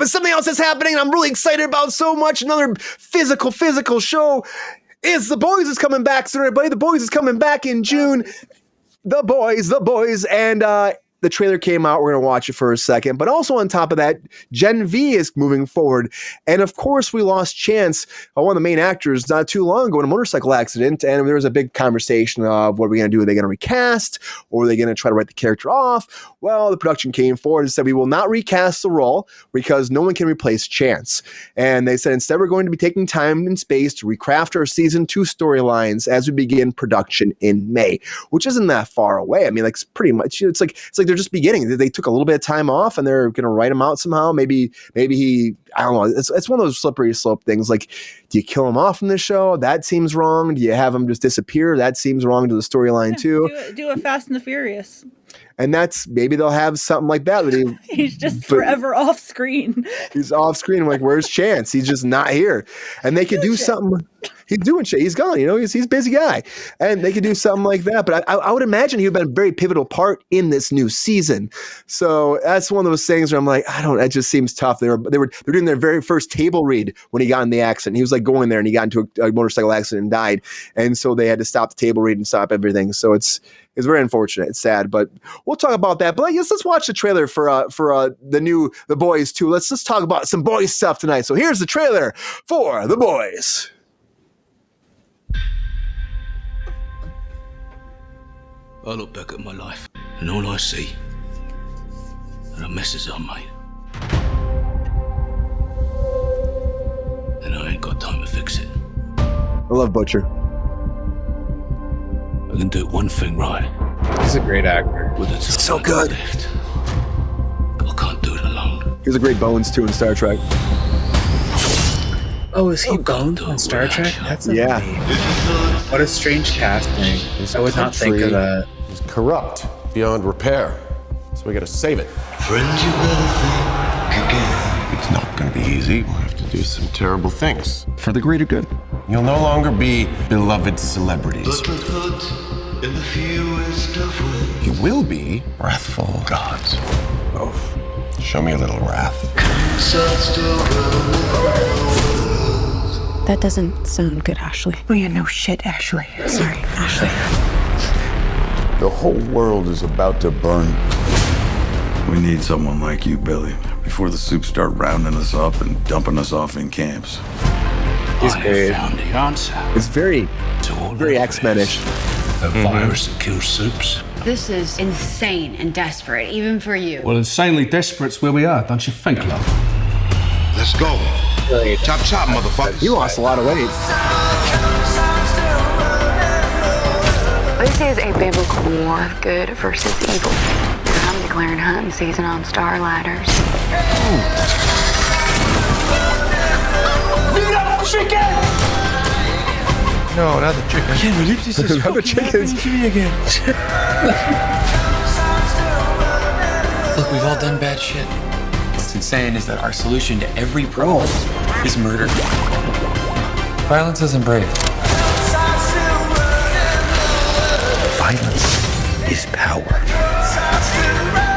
But something else is happening, and I'm really excited about so much. Another physical show is The Boys is coming back soon, everybody. The Boys is coming back in June. The Boys, and the trailer came out. We're going to watch it for a second. But also on top of that, Gen V is moving forward. And of course, we lost Chance, one of the main actors, not too long ago in a motorcycle accident. And there was a big conversation of what are we going to do? Are they going to recast? Or are they going to try to write the character off? Well, the production came forward and said, we will not recast the role because no one can replace Chance. And they said, instead, we're going to be taking time and space to recraft our season 2 storylines as we begin production in May, which isn't that far away. I mean, like, it's pretty much, it's like they're just beginning. They took a little bit of time off and they're going to write him out somehow. Maybe he, I don't know. It's one of those slippery slope things. Like, do you kill him off from the show? That seems wrong. Do you have him just disappear? That seems wrong to the storyline too. Do a Fast and the Furious. And that's, maybe they'll have something like that. He's just forever off screen. He's off screen. I'm like, where's Chance? He's just not here. And they could do something. He's doing shit. He's gone. He's a busy guy. And they could do something like that. But I would imagine he would have been a very pivotal part in this new season. So that's one of those things where I'm like, it just seems tough. They're doing their very first table read when he got in the accident. He was like going there and he got into a motorcycle accident and died. And so they had to stop the table read and stop everything. So it's very unfortunate. It's sad, but we'll talk about that. But let's watch the trailer for The Boys 2. Let's talk about some boys stuff tonight. So here's the trailer for The Boys. I look back at my life, and all I see are the messes I made. And I ain't got time to fix it. I love Butcher. I can do one thing right. He's a great actor. With the time so good. Left, I can't do it alone. He was a great Bones too in Star Trek. Oh, is he Bones on Star Trek? That's amazing. What a strange casting. I would not think of that. He's corrupt beyond repair. So we gotta save it. Friend, you better think again. It's not gonna be easy. We'll have to do some terrible things. For the greater good. You'll no longer be beloved celebrities. But with hurt in the fewest of ways. You will be wrathful gods. Oh, show me a little wrath. That doesn't sound good, Ashley. Oh, yeah, no shit, Ashley. Sorry, Ashley. The whole world is about to burn. We need someone like you, Billy, before the soups start rounding us up and dumping us off in camps. He's great. Found the answer. It's very X-Men-ish. The virus that kills soups. This is insane and desperate, even for you. Well, insanely desperate's where we are, don't you think, love? Let's go. Chop, chop, motherfucker. He lost a lot of weight. This is a biblical war of good versus evil. And I'm declaring hunting season on Star Ladders. Chicken! No, not the chicken. I can't believe this is fucking happening to me again. Look, we've all done bad shit. What's insane is that our solution to every problem is murder. Violence isn't brave. Violence is power.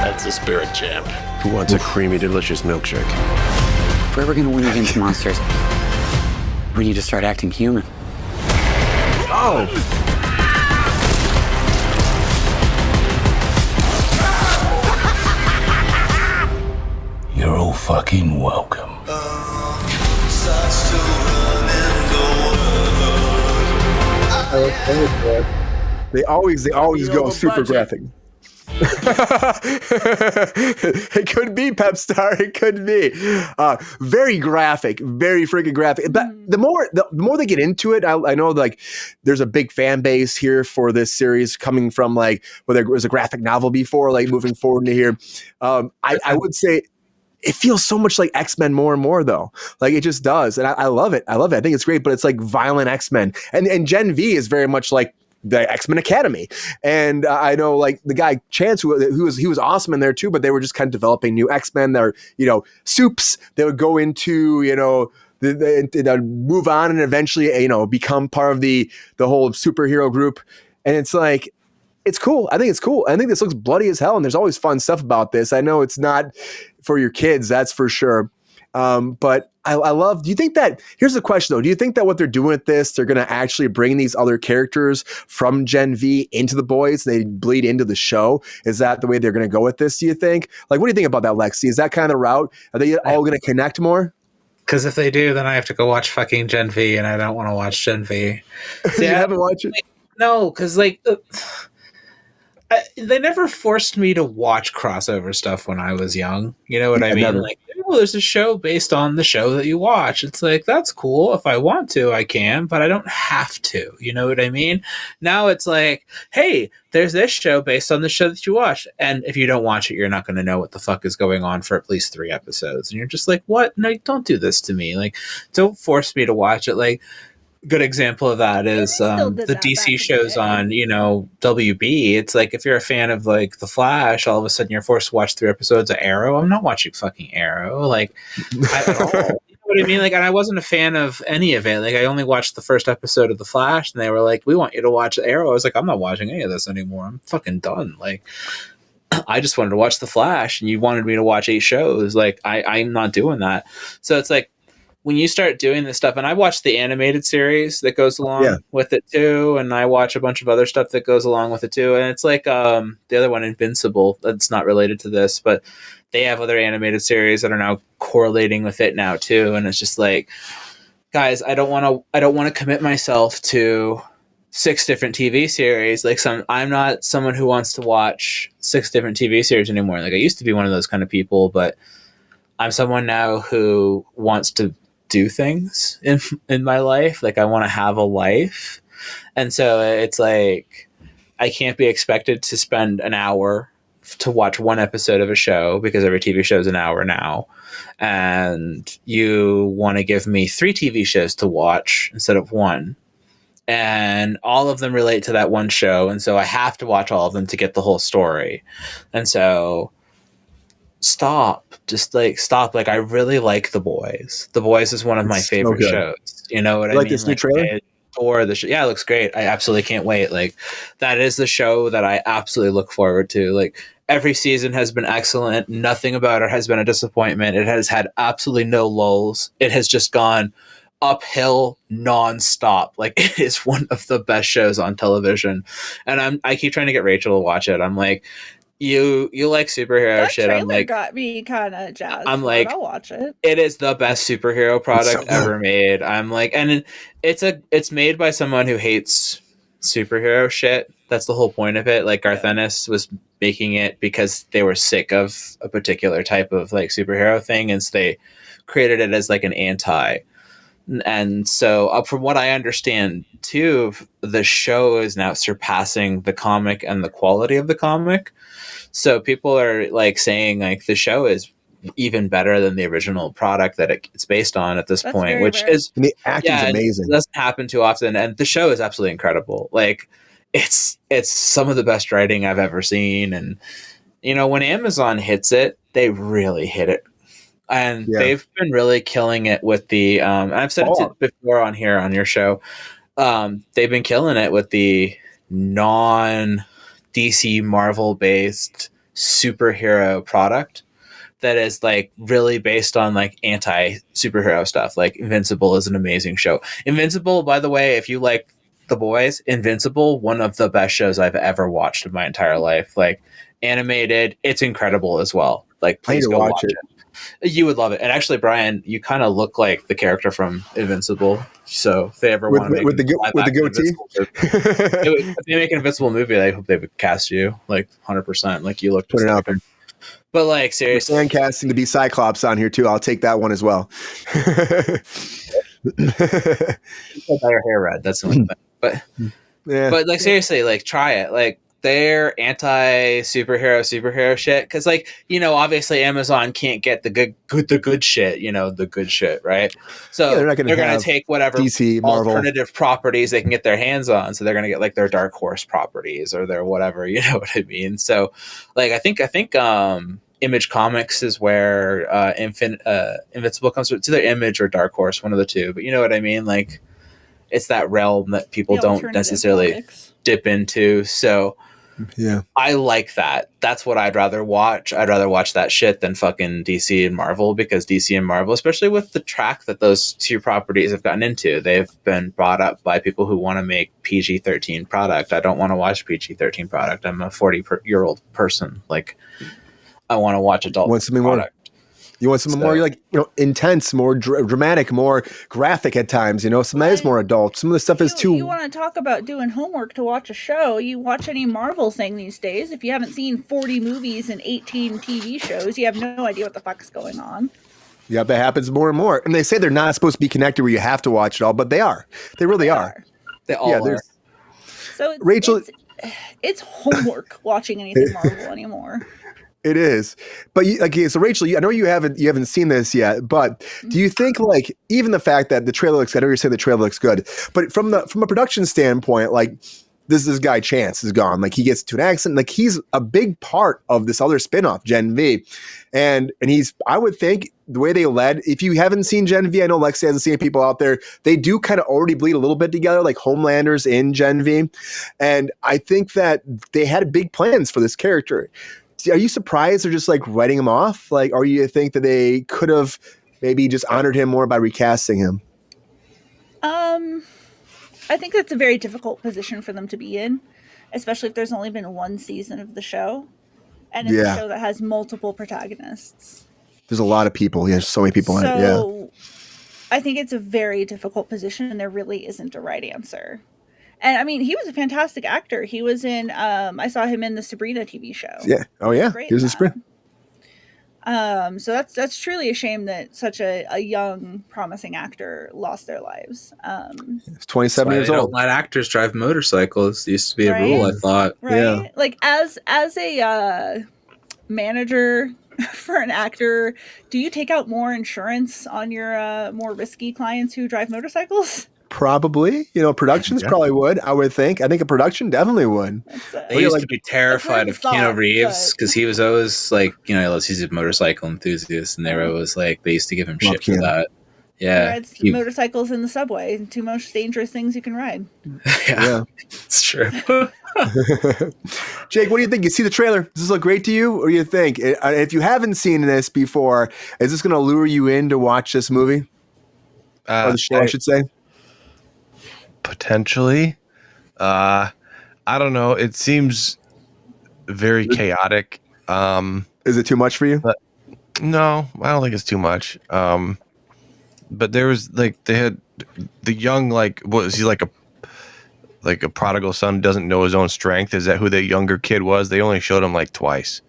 That's the spirit, champ. Who wants a creamy, delicious milkshake? If we're ever gonna win against monsters, we need to start acting human. Oh! You're all fucking welcome. They always go super graphic. It could be Pep Star. It could be very graphic, very freaking graphic. But the more they get into it, I know like there's a big fan base here for this series coming from like whether it was a graphic novel before, like moving forward into here. I would say it feels so much like X-Men more and more though. Like it just does, and I love it. I think it's great, but it's like violent X-Men, and Gen V is very much like the X-Men Academy. And I know like the guy Chance, he was awesome in there too, but they were just kind of developing new X-Men. They're, soups. They would go into, they'd move on and eventually, become part of the whole superhero group. And it's like, it's cool. I think it's cool. I think this looks bloody as hell. And there's always fun stuff about this. I know it's not for your kids, that's for sure. But I love, do you think that, here's the question though, do you think that what they're doing with this, they're going to actually bring these other characters from Gen V into the boys, they bleed into the show? Is that the way they're going to go with this, do you think? Like, what do you think about that, Lexi? Is that kind of the route? Are they all going to connect more? Because if they do, then I have to go watch fucking Gen V, and I don't want to watch Gen V. You haven't watched it? No, because they never forced me to watch crossover stuff when I was young. You know what I mean? Never. Like, oh, there's a show based on the show that you watch. It's like, that's cool. If I want to, I can, but I don't have to. You know what I mean? Now it's like, hey, there's this show based on the show that you watch. And if you don't watch it, you're not going to know what the fuck is going on for at least 3 episodes. And you're just like, what? No, don't do this to me. Like, don't force me to watch it. Like, good example of that is the DC shows on, WB. It's like, if you're a fan of like The Flash, all of a sudden you're forced to watch 3 episodes of Arrow. I'm not watching fucking Arrow. Like, at all. You know what I mean? Like, and I wasn't a fan of any of it. Like, I only watched the first episode of The Flash, and they were like, we want you to watch Arrow. I was like, I'm not watching any of this anymore. I'm fucking done. Like, I just wanted to watch The Flash, and you wanted me to watch 8 shows. Like, I'm not doing that. So it's like, when you start doing this stuff, and I watch the animated series that goes along with it too, and I watch a bunch of other stuff that goes along with it too, and it's like the other one, Invincible, that's not related to this, but they have other animated series that are now correlating with it now too, and it's just like, guys, I don't want to commit myself to 6 different TV series. Like, I'm not someone who wants to watch 6 different TV series anymore. Like, I used to be one of those kind of people, but I'm someone now who wants to do things in my life. Like, I want to have a life. And so it's like, I can't be expected to spend an hour to watch 1 episode of a show, because every TV show is an hour now. And you want to give me 3 TV shows to watch instead of 1. And all of them relate to that one show. And so I have to watch all of them to get the whole story. And so just stop. Like, I really like The Boys. The Boys is one of my favorite shows. You know what I mean? Like this new trailer? Or the show. Yeah, it looks great. I absolutely can't wait. Like, that is the show that I absolutely look forward to. Like, every season has been excellent. Nothing about it has been a disappointment. It has had absolutely no lulls. It has just gone uphill nonstop. Like, it is one of the best shows on television. And I keep trying to get Rachel to watch it. I'm like, you like superhero that shit. I'm like, got me kind of jazzed. I'm like, I'll watch it. It is the best superhero product ever made. I'm like, and it's made by someone who hates superhero shit. That's the whole point of it. Like, Garth Ennis was making it because they were sick of a particular type of like superhero thing, and so they created it as like an anti. And so, from what I understand too, the show is now surpassing the comic and the quality of the comic. So people are like saying like the show is even better than the original product that it's based on at this point, which rare. Is and the acting's amazing. It doesn't happen too often, and the show is absolutely incredible. Like, it's some of the best writing I've ever seen, and when Amazon hits it, they really hit it. And they've been really killing it with the I've said it before on here on your show. They've been killing it with the non DC Marvel based superhero product that is like really based on like anti superhero stuff. Like, Invincible is an amazing show. Invincible, by the way, if you like The Boys, Invincible, one of the best shows I've ever watched in my entire life. Like, animated, it's incredible as well. Like, please go watch it. You would love it. And actually, Brian, you kind of look like the character from Invincible. So if they ever want to make with the goatee, if they make an Invincible movie, I hope they would cast you like 100%. Like, you look. Put it out there. But like, seriously, and casting to be Cyclops on here too. I'll take that one as well. Your hair red. That's the only thing. But like, seriously, like, try it. Like, they're anti superhero shit, because like, obviously Amazon can't get the good shit, the good shit, right? So they're gonna take whatever DC, alternative properties they can get their hands on. So they're gonna get like their Dark Horse properties or their whatever, you know what I mean? So like, I think Image Comics is where Invincible comes from. It's either Image or Dark Horse, one of the two, but you know what I mean? Like, it's that realm that people don't necessarily dip into. So Yeah. I like that. That's what I'd rather watch. I'd rather watch that shit than fucking DC and Marvel, because DC and Marvel, especially with the track that those two properties have gotten into, they've been brought up by people who want to make PG-13 product. I don't want to watch PG-13 product. I'm a 40-year-old person. Like, I want to watch adult product. You want something more like, intense, more dramatic, more graphic at times, some that is more adult. Some of the stuff is too. You want to talk about doing homework to watch a show? You watch any Marvel thing these days. If you haven't seen 40 movies and 18 TV shows, you have no idea what the fuck's going on. Yeah, that happens more and more. And they say they're not supposed to be connected where you have to watch it all, but they are. They really are. They all are. So Rachel, it's homework watching anything Marvel anymore. It is, but so Rachel, I know you haven't seen this yet, but do you think like even the fact that the trailer looks, I know you're saying the trailer looks good, but from a production standpoint, like this guy Chance is gone, like he gets into an accident, like he's a big part of this other spinoff, Gen V, and I would think the way they led, if you haven't seen Gen V, I know Lexi hasn't seen it, people out there, they do kind of already bleed a little bit together, like Homelander's in Gen V, and I think that they had big plans for this character. Are you surprised they're just like writing him off? Like, or you think that they could have maybe just honored him more by recasting him? I think that's a very difficult position for them to be in, especially if there's only been one season of the show, and it's a show that has multiple protagonists. There's a lot of people. Yeah, so many people in it. Yeah. I think it's a very difficult position, and there really isn't a right answer. And I mean, he was a fantastic actor. He was in, I saw him in the Sabrina TV show. Yeah. Oh yeah. He was in Sabrina. So that's truly a shame that such a young, promising actor lost their lives. He's 27 years old. Don't let actors drive motorcycles. It used to be a rule, I thought. Right. Yeah. Like as a manager for an actor, do you take out more insurance on your more risky clients who drive motorcycles? Probably, productions probably would. I would think. I think a production definitely would. They used to be terrified of Keanu Reeves because he was always like, he's a motorcycle enthusiast, and they were always like, they used to give him shit for that. Yeah, motorcycles in the subway, two most dangerous things you can ride. Yeah. It's true. Jake, what do you think? You see the trailer? Does this look great to you? Or do you think, if you haven't seen this before, is this going to lure you in to watch this movie? Or the show, I should say. Potentially. I don't know. It seems very chaotic. Is it too much for you? No, I don't think it's too much. But there was they had the young, was he like a prodigal son, doesn't know his own strength? Is that who the younger kid was? They only showed him twice.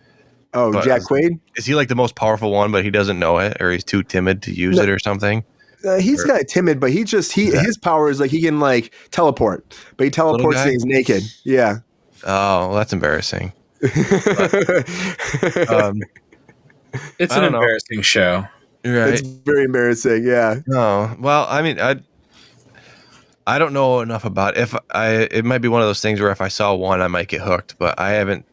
Oh, but Jack Quaid? Is he the most powerful one, but he doesn't know it, or he's too timid to use it or something? He's kind of timid, but his power is he can teleport, but he teleports and he's naked. Yeah. Oh, well, that's embarrassing. It's an embarrassing show. Right. It's very embarrassing. Yeah. No. Well, I mean, I don't know enough about it. It might be one of those things where if I saw one, I might get hooked, but I haven't.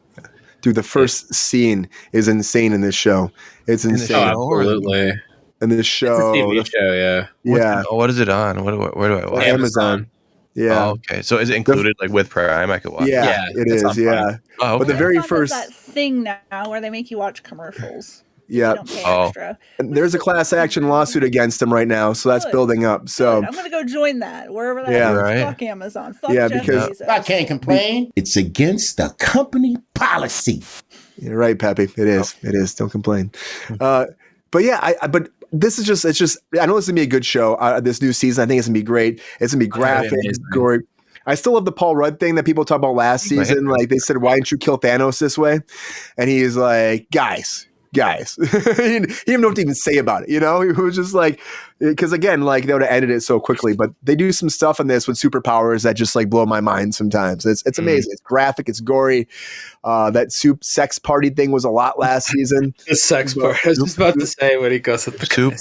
Dude, the first scene is insane in this show. It's insane. Absolutely. In this show. It's a TV show, yeah. Yeah. What is it on? Where do I watch? Amazon. Yeah. Oh, okay. So is it included with Prime? I could watch it. Yeah, it is. Yeah. Oh, okay. But the very first that thing now where they make you watch commercials. Yeah. Don't pay extra. And there's a class action lawsuit against him right now, so that's building up. So I'm gonna go join that wherever that is. Right. Fuck Amazon. Fuck Jeff Bezos. I can't complain. It's against the company policy. You're right, Peppy. It is. It is. Don't complain. But yeah, but this is just, I know this is gonna be a good show. This new season, I think it's gonna be great. It's gonna be graphic, gory. I still love the Paul Rudd thing that people talked about last season. They said, why didn't you kill Thanos this way? And he's like, guys. he didn't know what to even say about it. He was just because again, they would have ended it so quickly, but they do some stuff in this with superpowers that just blow my mind sometimes. It's amazing. It's graphic. It's gory. That sex party thing was a lot last season. The sex party. I was just about to say when he goes at the soup.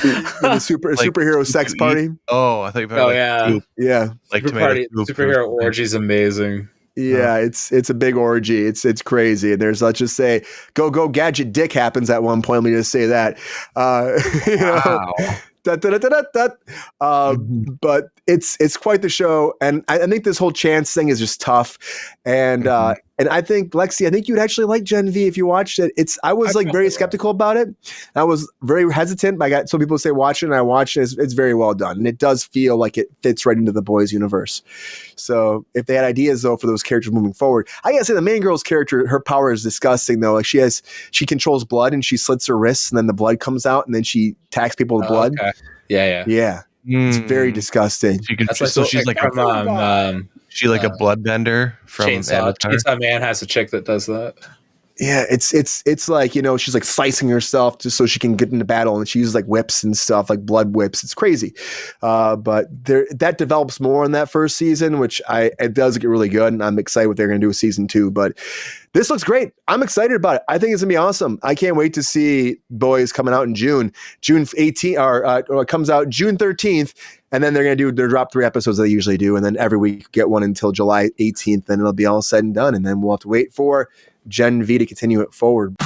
The superhero sex party. Oh, I thought you were yeah. Soup. Yeah. Superhero orgy is amazing. Yeah, it's a big orgy. It's crazy. And there's, let's just say, go gadget dick happens at one point. Let me just say that. Wow. But it's quite the show, and I think this whole chance thing is just tough, and I think Lexi, I think you'd actually like Gen V if you watched it. I was like very skeptical about it. I was very hesitant, but I got some people say watch it, and I watched it. It's very well done, and it does feel like it fits right into the boys universe. So if they had ideas though for those characters moving forward, I gotta say the main girl's character, her power is disgusting though. Like she controls blood and she slits her wrists and then the blood comes out and then she attacks people with blood. Okay. Yeah. It's very disgusting. She's like she like a bloodbender from Chainsaw Man has a chick that does that. Yeah, it's like, she's like slicing herself just so she can get into battle, and she uses like whips and stuff, like blood whips. It's crazy. But that develops more in that first season, which it does get really good, and I'm excited what they're going to do with season 2. But this looks great. I'm excited about it. I think it's going to be awesome. I can't wait to see Boys coming out in June 18th, or it comes out June 13th. And then they're going to drop 3 episodes they usually do. And then every week get one until July 18th. Then it'll be all said and done. And then we'll have to wait for Gen V to continue it forward.